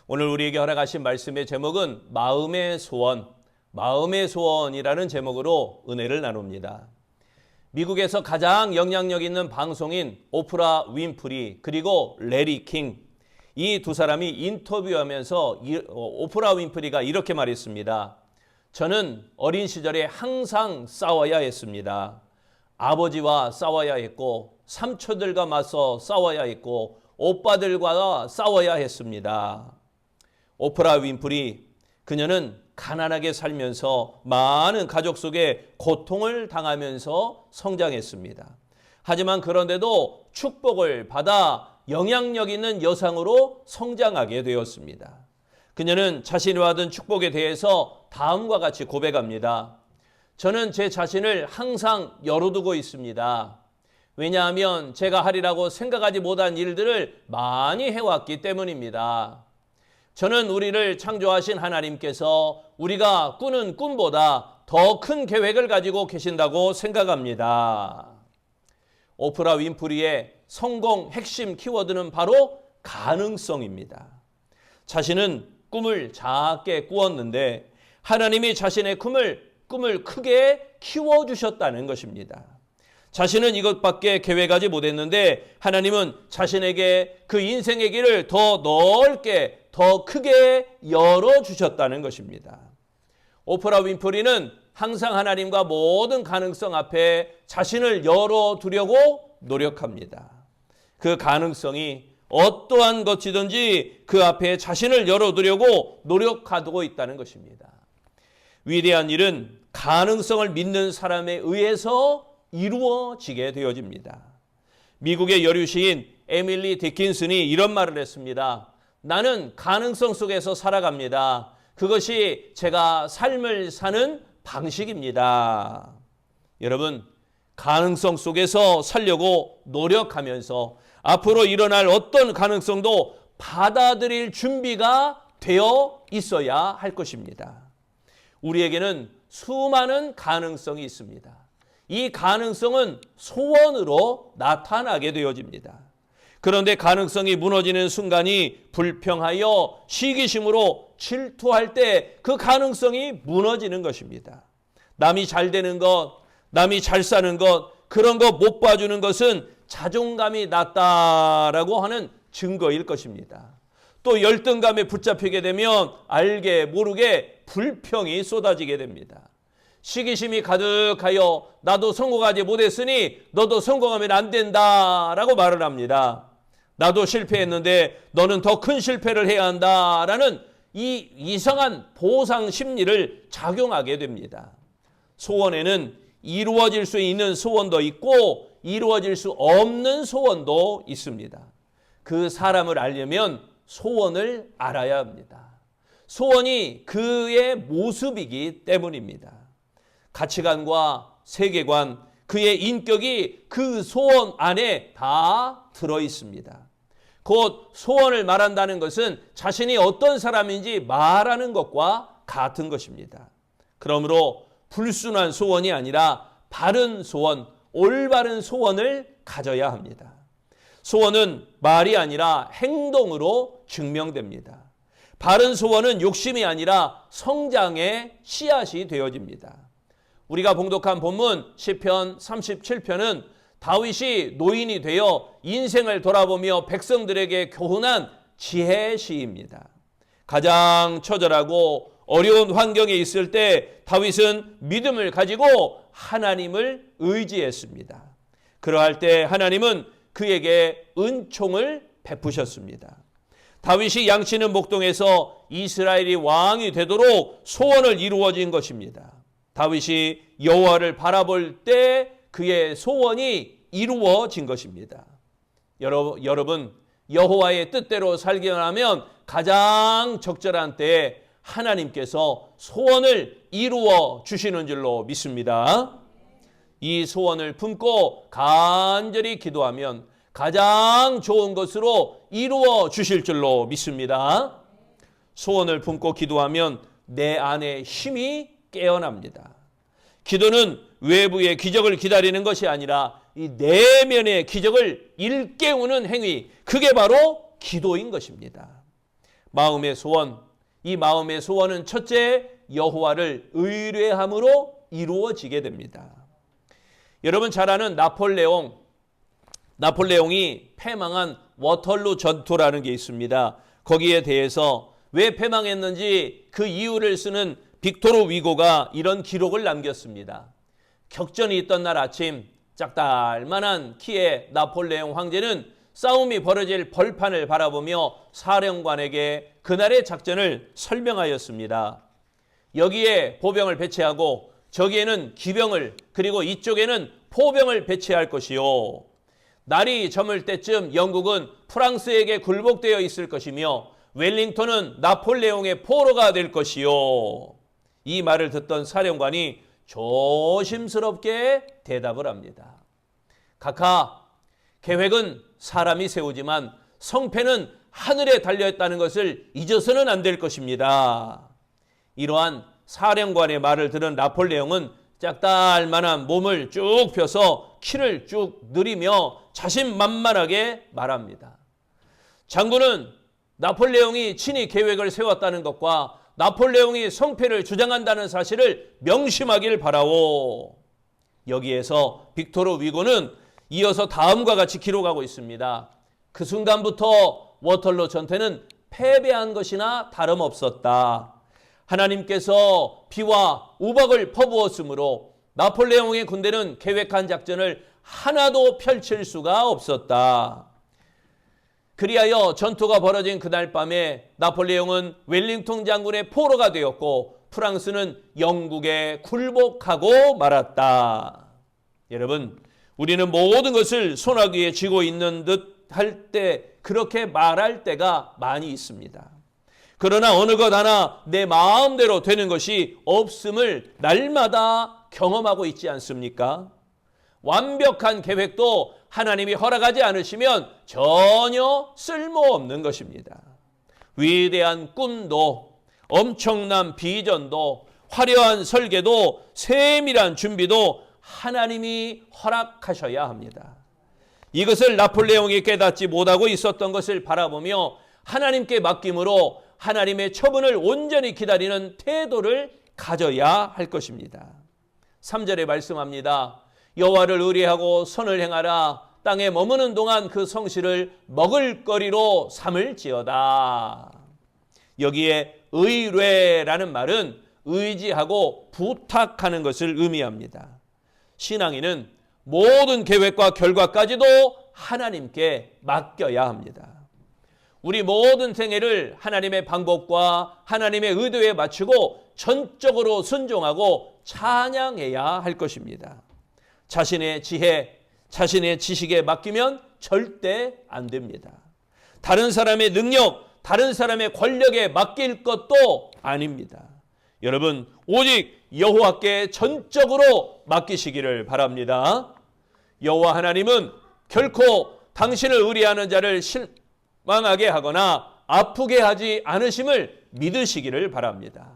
오늘 우리에게 허락하신 말씀의 제목은 마음의 소원이라는 제목으로 은혜를 나눕니다. 미국에서 가장 영향력 있는 방송인 오프라 윈프리 그리고 레리 킹, 이 두 사람이 인터뷰하면서 오프라 윈프리가 이렇게 말했습니다. 저는 어린 시절에 항상 싸워야 했습니다. 아버지와 싸워야 했고 삼촌들과 맞서 싸워야 했고 오빠들과 싸워야 했습니다. 오프라 윈프리, 그녀는 가난하게 살면서 많은 가족 속에 고통을 당하면서 성장했습니다. 하지만 그런데도 축복을 받아 영향력 있는 여성으로 성장하게 되었습니다. 그녀는 자신이 받은 축복에 대해서 다음과 같이 고백합니다. 저는 제 자신을 항상 열어두고 있습니다. 왜냐하면 제가 하리라고 생각하지 못한 일들을 많이 해왔기 때문입니다. 저는 우리를 창조하신 하나님께서 우리가 꾸는 꿈보다 더 큰 계획을 가지고 계신다고 생각합니다. 오프라 윈프리의 성공 핵심 키워드는 바로 가능성입니다. 자신은 꿈을 작게 꾸었는데 하나님이 자신의 꿈을 크게 키워주셨다는 것입니다. 자신은 이것밖에 계획하지 못했는데 하나님은 자신에게 그 인생의 길을 더 넓게 더 크게 열어주셨다는 것입니다. 오프라 윈프리는 항상 하나님과 모든 가능성 앞에 자신을 열어두려고 노력합니다. 그 가능성이 어떠한 것이든지 그 앞에 자신을 열어두려고 노력하고 있다는 것입니다. 위대한 일은 가능성을 믿는 사람에 의해서 이루어지게 되어집니다. 미국의 여류 시인 에밀리 디킨슨이 이런 말을 했습니다. 나는 가능성 속에서 살아갑니다. 그것이 제가 삶을 사는 방식입니다. 여러분, 가능성 속에서 살려고 노력하면서 앞으로 일어날 어떤 가능성도 받아들일 준비가 되어 있어야 할 것입니다. 우리에게는 수많은 가능성이 있습니다. 이 가능성은 소원으로 나타나게 되어집니다. 그런데 가능성이 무너지는 순간이 불평하여 시기심으로 질투할 때 그 가능성이 무너지는 것입니다. 남이 잘 되는 것, 남이 잘 사는 것, 그런 거 못 봐주는 것은 자존감이 낮다라고 하는 증거일 것입니다. 또 열등감에 붙잡히게 되면 알게 모르게 불평이 쏟아지게 됩니다. 시기심이 가득하여 나도 성공하지 못했으니 너도 성공하면 안 된다라고 말을 합니다. 나도 실패했는데 너는 더 큰 실패를 해야 한다라는 이 이상한 보상 심리를 작용하게 됩니다. 소원에는 이루어질 수 있는 소원도 있고 이루어질 수 없는 소원도 있습니다. 그 사람을 알려면 소원을 알아야 합니다. 소원이 그의 모습이기 때문입니다. 가치관과 세계관, 그의 인격이 그 소원 안에 다 들어 있습니다. 곧 소원을 말한다는 것은 자신이 어떤 사람인지 말하는 것과 같은 것입니다. 그러므로 불순한 소원이 아니라 바른 소원, 올바른 소원을 가져야 합니다. 소원은 말이 아니라 행동으로 증명됩니다. 바른 소원은 욕심이 아니라 성장의 씨앗이 되어집니다. 우리가 봉독한 본문 시편 37편은 다윗이 노인이 되어 인생을 돌아보며 백성들에게 교훈한 지혜 시입니다. 가장 처절하고 어려운 환경에 있을 때 다윗은 믿음을 가지고 하나님을 의지했습니다. 그러할 때 하나님은 그에게 은총을 베푸셨습니다. 다윗이 양치는 목동에서 이스라엘이 왕이 되도록 소원을 이루어진 것입니다. 다윗이 여호와를 바라볼 때 그의 소원이 이루어진 것입니다. 여러분, 여호와의 뜻대로 살기만 하면 가장 적절한 때에 하나님께서 소원을 이루어 주시는 줄로 믿습니다. 이 소원을 품고 간절히 기도하면 가장 좋은 것으로 이루어 주실 줄로 믿습니다. 소원을 품고 기도하면 내 안에 힘이 깨어납니다. 기도는 외부의 기적을 기다리는 것이 아니라 이 내면의 기적을 일깨우는 행위, 그게 바로 기도인 것입니다. 마음의 소원, 이 마음의 소원은 첫째, 여호와를 의뢰함으로 이루어지게 됩니다. 여러분 잘 아는 나폴레옹이 패망한 워털루 전투라는 게 있습니다. 거기에 대해서 왜 패망했는지 그 이유를 쓰는 빅토르 위고가 이런 기록을 남겼습니다. 격전이 있던 날 아침, 짝달만한 키의 나폴레옹 황제는 싸움이 벌어질 벌판을 바라보며 사령관에게 그날의 작전을 설명하였습니다. 여기에 보병을 배치하고 저기에는 기병을, 그리고 이쪽에는 포병을 배치할 것이요. 날이 저물 때쯤 영국은 프랑스에게 굴복되어 있을 것이며 웰링턴은 나폴레옹의 포로가 될 것이요. 이 말을 듣던 사령관이 조심스럽게 대답을 합니다. 각하, 계획은 사람이 세우지만 성패는 하늘에 달려있다는 것을 잊어서는 안 될 것입니다. 이러한 사령관의 말을 들은 나폴레옹은 짝달만한 몸을 쭉 펴서 키를 쭉 늘이며 자신만만하게 말합니다. 장군은 나폴레옹이 친히 계획을 세웠다는 것과 나폴레옹이 성패를 주장한다는 사실을 명심하길 바라오. 여기에서 빅토르 위고는 이어서 다음과 같이 기록하고 있습니다. 그 순간부터 워털루 전투는 패배한 것이나 다름없었다. 하나님께서 비와 우박을 퍼부었으므로 나폴레옹의 군대는 계획한 작전을 하나도 펼칠 수가 없었다. 그리하여 전투가 벌어진 그날 밤에 나폴레옹은 웰링턴 장군의 포로가 되었고 프랑스는 영국에 굴복하고 말았다. 여러분, 우리는 모든 것을 손아귀에 쥐고 있는 듯 할 때 그렇게 말할 때가 많이 있습니다. 그러나 어느 것 하나 내 마음대로 되는 것이 없음을 날마다 경험하고 있지 않습니까? 완벽한 계획도 하나님이 허락하지 않으시면 전혀 쓸모없는 것입니다. 위대한 꿈도, 엄청난 비전도, 화려한 설계도, 세밀한 준비도 하나님이 허락하셔야 합니다. 이것을 나폴레옹이 깨닫지 못하고 있었던 것을 바라보며 하나님께 맡김으로 하나님의 처분을 온전히 기다리는 태도를 가져야 할 것입니다. 3절에 말씀합니다. 여호와를 의뢰하고 선을 행하라. 땅에 머무는 동안 그 성실을 먹을거리로 삼을지어다. 여기에 의뢰라는 말은 의지하고 부탁하는 것을 의미합니다. 신앙인은 모든 계획과 결과까지도 하나님께 맡겨야 합니다. 우리 모든 생애를 하나님의 방법과 하나님의 의도에 맞추고 전적으로 순종하고 찬양해야 할 것입니다. 자신의 지혜, 자신의 지식에 맡기면 절대 안 됩니다. 다른 사람의 능력, 다른 사람의 권력에 맡길 것도 아닙니다. 여러분, 오직 여호와께 전적으로 맡기시기를 바랍니다. 여호와 하나님은 결코 당신을 의뢰하는 자를 실망하게 하거나 아프게 하지 않으심을 믿으시기를 바랍니다.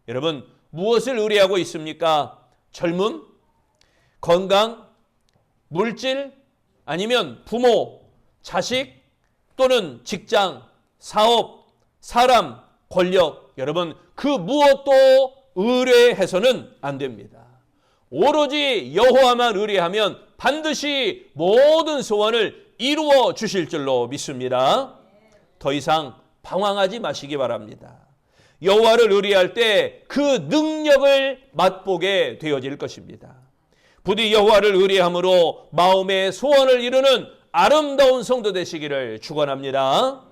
여러분, 무엇을 의뢰하고 있습니까? 젊음? 건강? 물질? 아니면 부모, 자식? 또는 직장, 사업, 사람, 권력? 여러분, 그 무엇도 의뢰해서는 안 됩니다. 오로지 여호와만 의뢰하면 반드시 모든 소원을 이루어 주실 줄로 믿습니다. 더 이상 방황하지 마시기 바랍니다. 여호와를 의뢰할 때 그 능력을 맛보게 되어질 것입니다. 부디 여호와를 의뢰함으로 마음의 소원을 이루는 아름다운 성도 되시기를 축원합니다.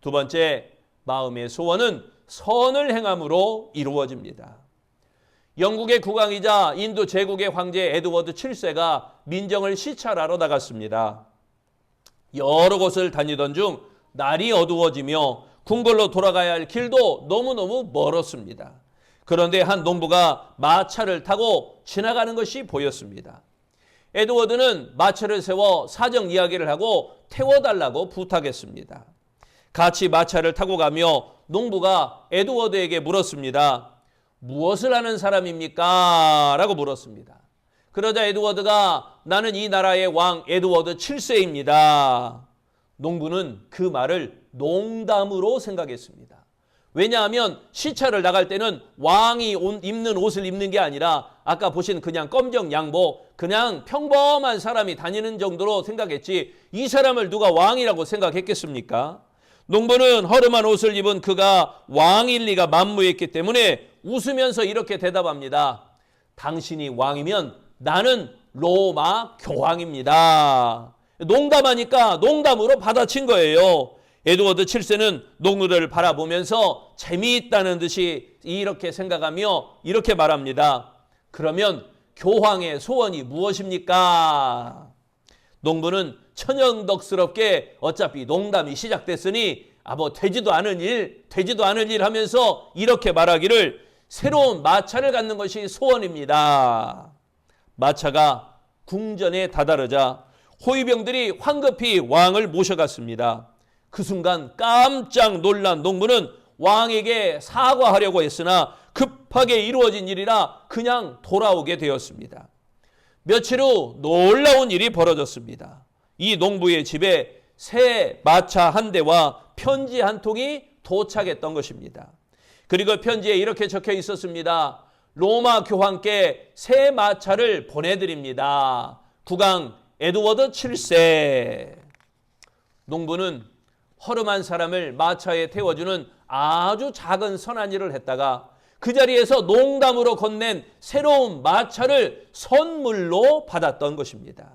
두 번째, 마음의 소원은 선을 행함으로 이루어집니다. 영국의 국왕이자 인도 제국의 황제 에드워드 7세가 민정을 시찰하러 나갔습니다. 여러 곳을 다니던 중 날이 어두워지며 궁궐로 돌아가야 할 길도 너무너무 멀었습니다. 그런데 한 농부가 마차를 타고 지나가는 것이 보였습니다. 에드워드는 마차를 세워 사정 이야기를 하고 태워달라고 부탁했습니다. 같이 마차를 타고 가며 농부가 에드워드에게 물었습니다. 무엇을 하는 사람입니까? 라고 물었습니다. 그러자 에드워드가 나는 이 나라의 왕 에드워드 7세입니다. 농부는 그 말을 농담으로 생각했습니다. 왜냐하면 시차를 나갈 때는 왕이 입는 옷을 입는 게 아니라 아까 보신 그냥 검정 양복, 그냥 평범한 사람이 다니는 정도로 생각했지 이 사람을 누가 왕이라고 생각했겠습니까? 농부는 허름한 옷을 입은 그가 왕일 리가 만무했기 때문에 웃으면서 이렇게 대답합니다. 당신이 왕이면 나는 로마 교황입니다. 농담하니까 농담으로 받아친 거예요. 에드워드 7세는 농부들을 바라보면서 재미있다는 듯이 이렇게 생각하며 이렇게 말합니다. 그러면 교황의 소원이 무엇입니까? 농부는 천연덕스럽게 어차피 농담이 시작됐으니 뭐 되지도 않은 일 하면서 이렇게 말하기를 새로운 마차를 갖는 것이 소원입니다. 마차가 궁전에 다다르자 호위병들이 황급히 왕을 모셔갔습니다. 그 순간 깜짝 놀란 농부는 왕에게 사과하려고 했으나 급하게 이루어진 일이라 그냥 돌아오게 되었습니다. 며칠 후 놀라운 일이 벌어졌습니다. 이 농부의 집에 새 마차 한 대와 편지 한 통이 도착했던 것입니다. 그리고 편지에 이렇게 적혀 있었습니다. 로마 교황께 새 마차를 보내드립니다. 국왕 에드워드 7세. 농부는 허름한 사람을 마차에 태워주는 아주 작은 선한 일을 했다가 그 자리에서 농담으로 건넨 새로운 마차를 선물로 받았던 것입니다.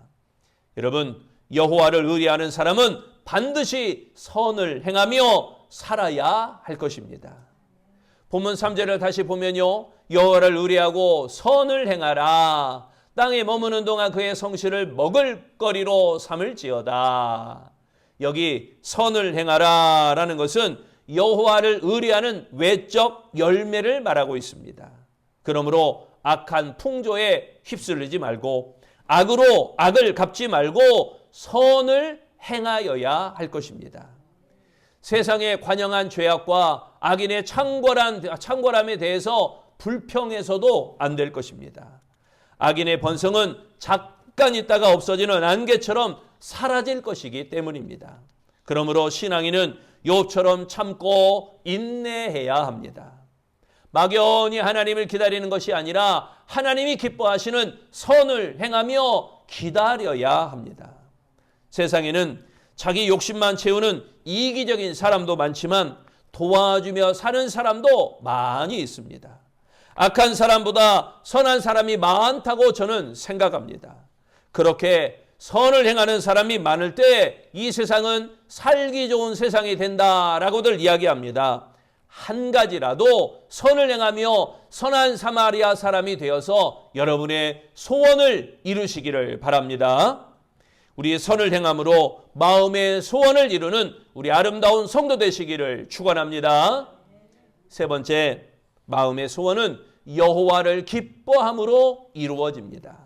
여러분, 여호와를 의뢰하는 사람은 반드시 선을 행하며 살아야 할 것입니다. 본문 3절을 다시 보면요. 여호와를 의뢰하고 선을 행하라. 땅에 머무는 동안 그의 성실을 먹을거리로 삼을지어다. 여기 선을 행하라 라는 것은 여호와를 의뢰하는 외적 열매를 말하고 있습니다. 그러므로 악한 풍조에 휩쓸리지 말고 악으로 악을 갚지 말고 선을 행하여야 할 것입니다. 세상의 관영한 죄악과 악인의 창궐함에 대해서 불평해서도 안 될 것입니다. 악인의 번성은 잠깐 있다가 없어지는 안개처럼 사라질 것이기 때문입니다. 그러므로 신앙인은 욥처럼 참고 인내해야 합니다. 막연히 하나님을 기다리는 것이 아니라 하나님이 기뻐하시는 선을 행하며 기다려야 합니다. 세상에는 자기 욕심만 채우는 이기적인 사람도 많지만 도와주며 사는 사람도 많이 있습니다. 악한 사람보다 선한 사람이 많다고 저는 생각합니다. 그렇게 선을 행하는 사람이 많을 때 이 세상은 살기 좋은 세상이 된다라고들 이야기합니다. 한 가지라도 선을 행하며 선한 사마리아 사람이 되어서 여러분의 소원을 이루시기를 바랍니다. 우리의 선을 행함으로 마음의 소원을 이루는 우리 아름다운 성도 되시기를 축원합니다. 세 번째, 마음의 소원은 여호와를 기뻐함으로 이루어집니다.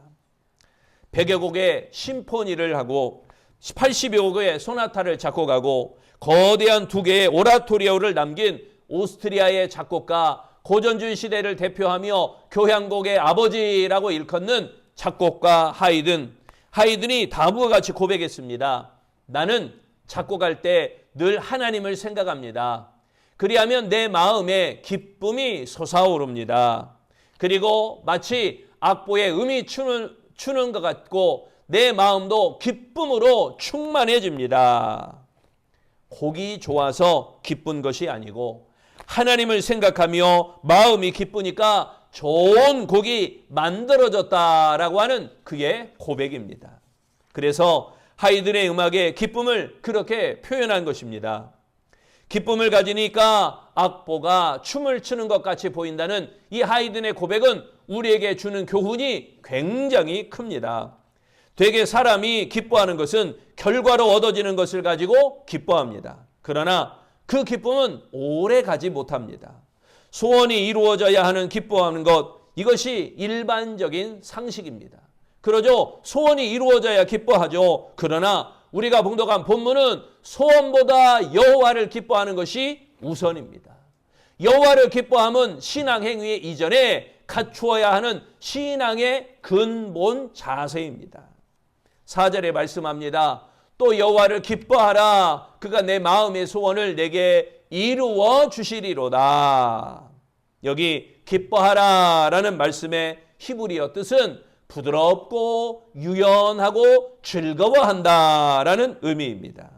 100여 곡의 심포니를 하고 80여 곡의 소나타를 작곡하고 거대한 2개의 오라토리오를 남긴 오스트리아의 작곡가, 고전주의 시대를 대표하며 교향곡의 아버지라고 일컫는 작곡가 하이든이 다음과 같이 고백했습니다. 나는 작곡할 때 늘 하나님을 생각합니다. 그리하면 내 마음에 기쁨이 솟아오릅니다. 그리고 마치 악보에 음이 추는 것 같고 내 마음도 기쁨으로 충만해집니다. 곡이 좋아서 기쁜 것이 아니고 하나님을 생각하며 마음이 기쁘니까 좋은 곡이 만들어졌다라고 하는 그의 고백입니다. 그래서 하이든의 음악에 기쁨을 그렇게 표현한 것입니다. 기쁨을 가지니까 악보가 춤을 추는 것 같이 보인다는 이 하이든의 고백은 우리에게 주는 교훈이 굉장히 큽니다. 되게 사람이 기뻐하는 것은 결과로 얻어지는 것을 가지고 기뻐합니다. 그러나 그 기쁨은 오래 가지 못합니다. 소원이 이루어져야 하는 기뻐하는 것, 이것이 일반적인 상식입니다. 그러죠. 소원이 이루어져야 기뻐하죠. 그러나 우리가 봉독한 본문은 소원보다 여호와를 기뻐하는 것이 우선입니다. 여호와를 기뻐함은 신앙 행위 이전에 갖추어야 하는 신앙의 근본 자세입니다. 4절에 말씀합니다. 또 여호와를 기뻐하라. 그가 내 마음의 소원을 내게 이루어 주시리로다. 여기 기뻐하라라는 말씀의 히브리어 뜻은 부드럽고 유연하고 즐거워한다라는 의미입니다.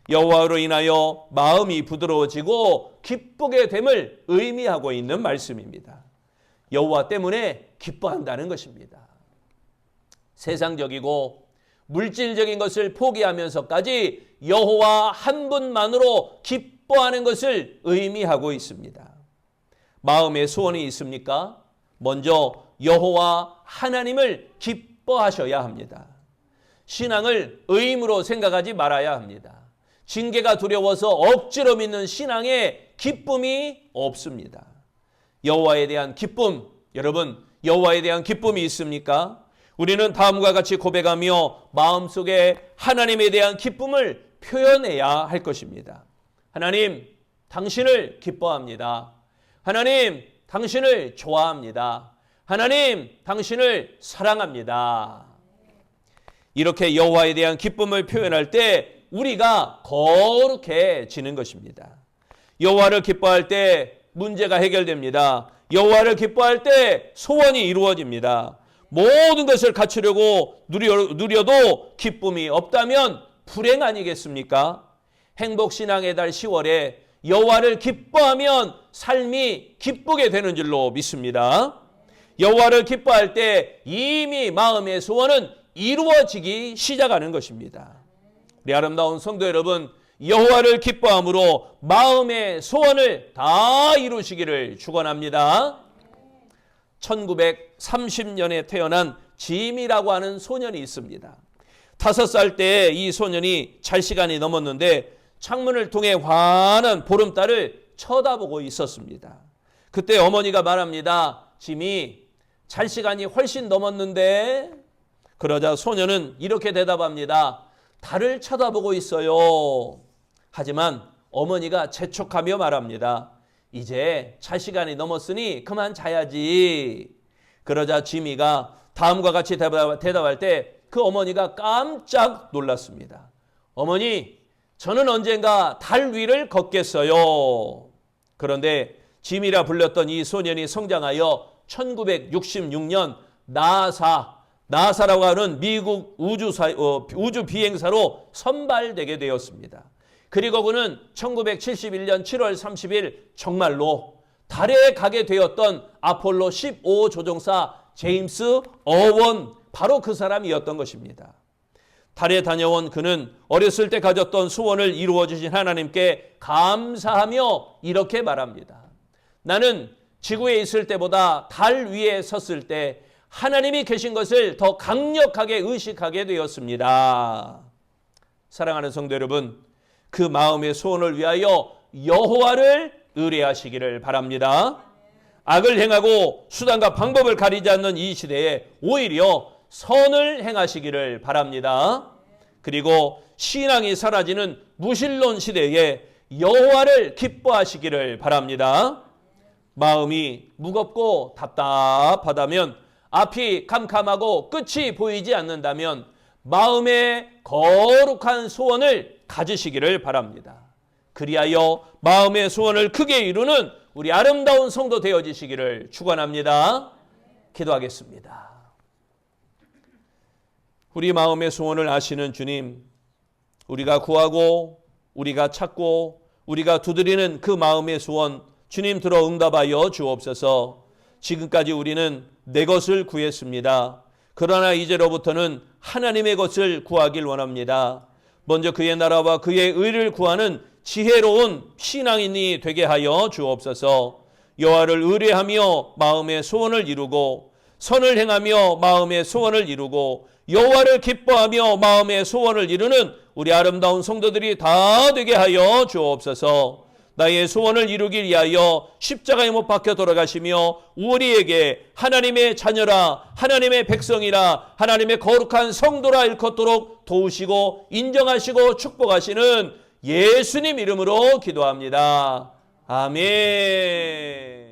여호와로 인하여 마음이 부드러워지고 기쁘게 됨을 의미하고 있는 말씀입니다. 여호와 때문에 기뻐한다는 것입니다. 세상적이고 물질적인 것을 포기하면서까지 여호와 한 분만으로 기뻐하는 것을 의미하고 있습니다. 마음에 소원이 있습니까? 먼저 여호와 하나님을 기뻐하셔야 합니다. 신앙을 의무로 생각하지 말아야 합니다. 징계가 두려워서 억지로 믿는 신앙에 기쁨이 없습니다. 여호와에 대한 기쁨, 여러분 여호와에 대한 기쁨이 있습니까? 우리는 다음과 같이 고백하며 마음속에 하나님에 대한 기쁨을 표현해야 할 것입니다. 하나님, 당신을 기뻐합니다. 하나님, 당신을 좋아합니다. 하나님, 당신을 사랑합니다. 이렇게 여호와에 대한 기쁨을 표현할 때 우리가 거룩해지는 것입니다. 여호와를 기뻐할 때 문제가 해결됩니다. 여호와를 기뻐할 때 소원이 이루어집니다. 모든 것을 갖추려고 누려도 기쁨이 없다면 불행 아니겠습니까? 행복신앙의 달 10월에 여호와를 기뻐하면 삶이 기쁘게 되는 줄로 믿습니다. 여호와를 기뻐할 때 이미 마음의 소원은 이루어지기 시작하는 것입니다. 우리 아름다운 성도 여러분, 여호와를 기뻐함으로 마음의 소원을 다 이루시기를 축원합니다. 1930년에 태어난 짐이라고 하는 소년이 있습니다. 5살 때 이 소년이 잘 시간이 넘었는데 창문을 통해 환한 보름달을 쳐다보고 있었습니다. 그때 어머니가 말합니다. 짐이, 잘 시간이 훨씬 넘었는데? 그러자 소년은 이렇게 대답합니다. 달을 쳐다보고 있어요. 하지만 어머니가 재촉하며 말합니다. 이제 잘 시간이 넘었으니 그만 자야지. 그러자 지미가 다음과 같이 대답할 때 그 어머니가 깜짝 놀랐습니다. 어머니, 저는 언젠가 달 위를 걷겠어요. 그런데 짐이라 불렸던 이 소년이 성장하여 1966년 나사라고 하는 미국 우주 비행사로 선발되게 되었습니다. 그리고 그는 1971년 7월 30일 정말로 달에 가게 되었던 아폴로 15 조종사 제임스 어원, 바로 그 사람이었던 것입니다. 달에 다녀온 그는 어렸을 때 가졌던 소원을 이루어 주신 하나님께 감사하며 이렇게 말합니다. 나는 지구에 있을 때보다 달 위에 섰을 때 하나님이 계신 것을 더 강력하게 의식하게 되었습니다. 사랑하는 성도 여러분, 그 마음의 소원을 위하여 여호와를 의뢰하시기를 바랍니다. 악을 행하고 수단과 방법을 가리지 않는 이 시대에 오히려 선을 행하시기를 바랍니다. 그리고 신앙이 사라지는 무신론 시대에 여호와를 기뻐하시기를 바랍니다. 마음이 무겁고 답답하다면, 앞이 캄캄하고 끝이 보이지 않는다면 마음의 거룩한 소원을 가지시기를 바랍니다. 그리하여 마음의 소원을 크게 이루는 우리 아름다운 성도 되어지시기를 축원합니다. 기도하겠습니다. 우리 마음의 소원을 아시는 주님, 우리가 구하고 우리가 찾고 우리가 두드리는 그 마음의 소원 주님 들어 응답하여 주옵소서. 지금까지 우리는 내 것을 구했습니다. 그러나 이제로부터는 하나님의 것을 구하길 원합니다. 먼저 그의 나라와 그의 의를 구하는 지혜로운 신앙인이 되게 하여 주옵소서. 여호와를 의뢰하며 마음의 소원을 이루고, 선을 행하며 마음의 소원을 이루고, 여호와를 기뻐하며 마음의 소원을 이루는 우리 아름다운 성도들이 다 되게 하여 주옵소서. 나의 소원을 이루기 위하여 십자가에 못 박혀 돌아가시며 우리에게 하나님의 자녀라, 하나님의 백성이라, 하나님의 거룩한 성도라 일컫도록 도우시고 인정하시고 축복하시는 예수님 이름으로 기도합니다. 아멘.